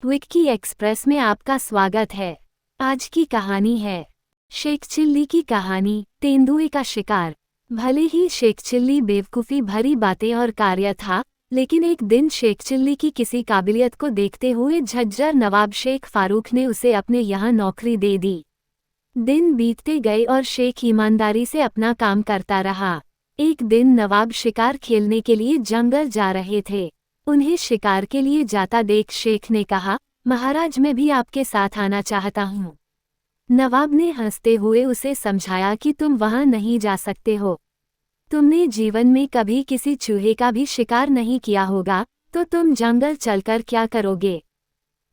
Vicky express में आपका स्वागत है। आज की कहानी है शेख चिल्ली की कहानी, तेंदुए का शिकार। भले ही शेख चिल्ली बेवकूफ़ी भरी बातें और कार्य था, लेकिन एक दिन शेख चिल्ली की किसी काबिलियत को देखते हुए झज्जर नवाब शेख फारूक ने उसे अपने यहाँ नौकरी दे दी। दिन बीतते गए और शेख ईमानदारी से अपना काम करता रहा। एक दिन नवाब शिकार खेलने के लिए जंगल जा रहे थे। उन्हें शिकार के लिए जाता देख शेख ने कहा, महाराज मैं भी आपके साथ आना चाहता हूँ। नवाब ने हंसते हुए उसे समझाया कि तुम वहाँ नहीं जा सकते हो। तुमने जीवन में कभी किसी चूहे का भी शिकार नहीं किया होगा, तो तुम जंगल चलकर क्या करोगे।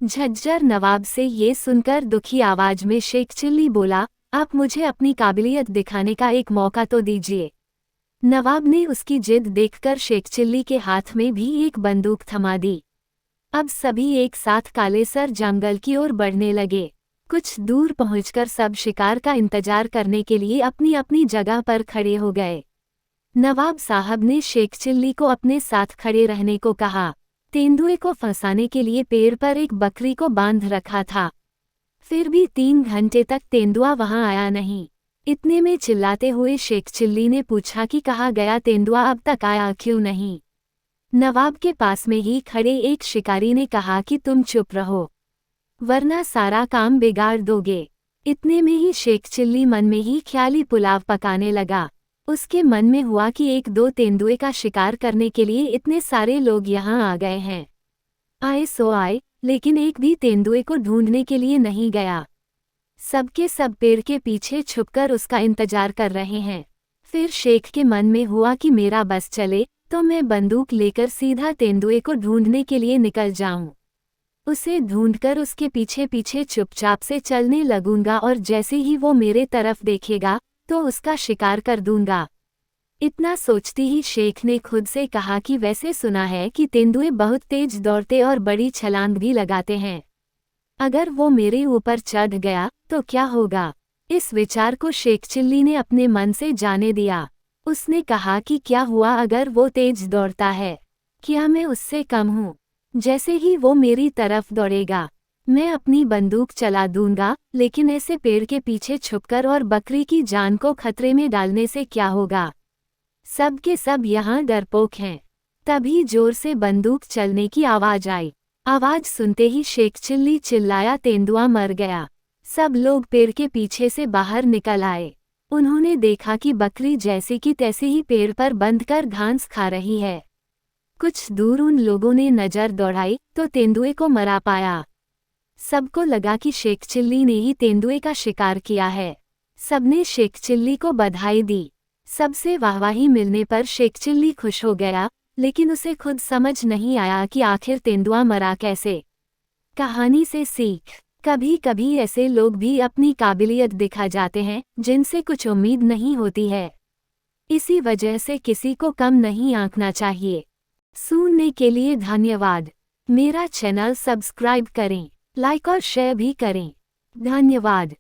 झज्जर नवाब से ये सुनकर दुखी आवाज में शेख चिल्ली बोला, आप मुझे अपनी काबिलियत दिखाने का एक मौका तो दीजिए। नवाब ने उसकी जिद देखकर शेख चिल्ली के हाथ में भी एक बंदूक थमा दी। अब सभी एक साथ कालेसर जंगल की ओर बढ़ने लगे। कुछ दूर पहुंचकर सब शिकार का इंतजार करने के लिए अपनी अपनी जगह पर खड़े हो गए। नवाब साहब ने शेख चिल्ली को अपने साथ खड़े रहने को कहा। तेंदुए को फंसाने के लिए पेड़ पर एक बकरी को बांध रखा था। फिर भी 3 घंटे तक तेंदुआ वहां आया नहीं। इतने में चिल्लाते हुए शेख चिल्ली ने पूछा कि कहाँ गया तेंदुआ, अब तक आया क्यों नहीं। नवाब के पास में ही खड़े एक शिकारी ने कहा कि तुम चुप रहो, वरना सारा काम बिगाड़ दोगे। इतने में ही शेख चिल्ली मन में ही ख्याली पुलाव पकाने लगा। उसके मन में हुआ कि 1-2 तेंदुए का शिकार करने के लिए इतने सारे लोग यहाँ आ गए हैं। आए सो आए, लेकिन एक भी तेंदुए को ढूंढने के लिए नहीं गया। सबके सब पेड़ के पीछे छुपकर उसका इंतजार कर रहे हैं। फिर शेख के मन में हुआ कि मेरा बस चले तो मैं बंदूक लेकर सीधा तेंदुए को ढूंढने के लिए निकल जाऊं। उसे ढूंढकर उसके पीछे पीछे चुपचाप से चलने लगूंगा और जैसे ही वो मेरे तरफ देखेगा तो उसका शिकार कर दूंगा। इतना सोचती ही शेख ने खुद से कहा कि वैसे सुना है कि तेंदुए बहुत तेज दौड़ते और बड़ी छलांग भी लगाते हैं। अगर वो मेरे ऊपर चढ़ गया तो क्या होगा। इस विचार को शेख चिल्ली ने अपने मन से जाने दिया। उसने कहा कि क्या हुआ अगर वो तेज दौड़ता है, क्या मैं उससे कम हूँ। जैसे ही वो मेरी तरफ दौड़ेगा मैं अपनी बंदूक चला दूंगा, लेकिन ऐसे पेड़ के पीछे छुपकर और बकरी की जान को खतरे में डालने से क्या होगा। सब के सब यहाँ डरपोक हैं। तभी जोर से बंदूक चलने की आवाज आई। आवाज सुनते ही शेख चिल्ली चिल्लाया, तेंदुआ मर गया। सब लोग पेड़ के पीछे से बाहर निकल आए। उन्होंने देखा कि बकरी जैसी की तैसी ही पेड़ पर बंधकर घास खा रही है। कुछ दूर उन लोगों ने नजर दौड़ाई तो तेंदुए को मरा पाया। सबको लगा कि शेख चिल्ली ने ही तेंदुए का शिकार किया है। सबने शेख चिल्ली को बधाई दी। सबसे वाहवाही मिलने पर शेख चिल्ली खुश हो गया, लेकिन उसे खुद समझ नहीं आया कि आखिर तेंदुआ मरा कैसे। कहानी से सीख, कभी कभी ऐसे लोग भी अपनी काबिलियत दिखा जाते हैं जिनसे कुछ उम्मीद नहीं होती है। इसी वजह से किसी को कम नहीं आंकना चाहिए। सुनने के लिए धन्यवाद। मेरा चैनल सब्सक्राइब करें, लाइक और शेयर भी करें। धन्यवाद।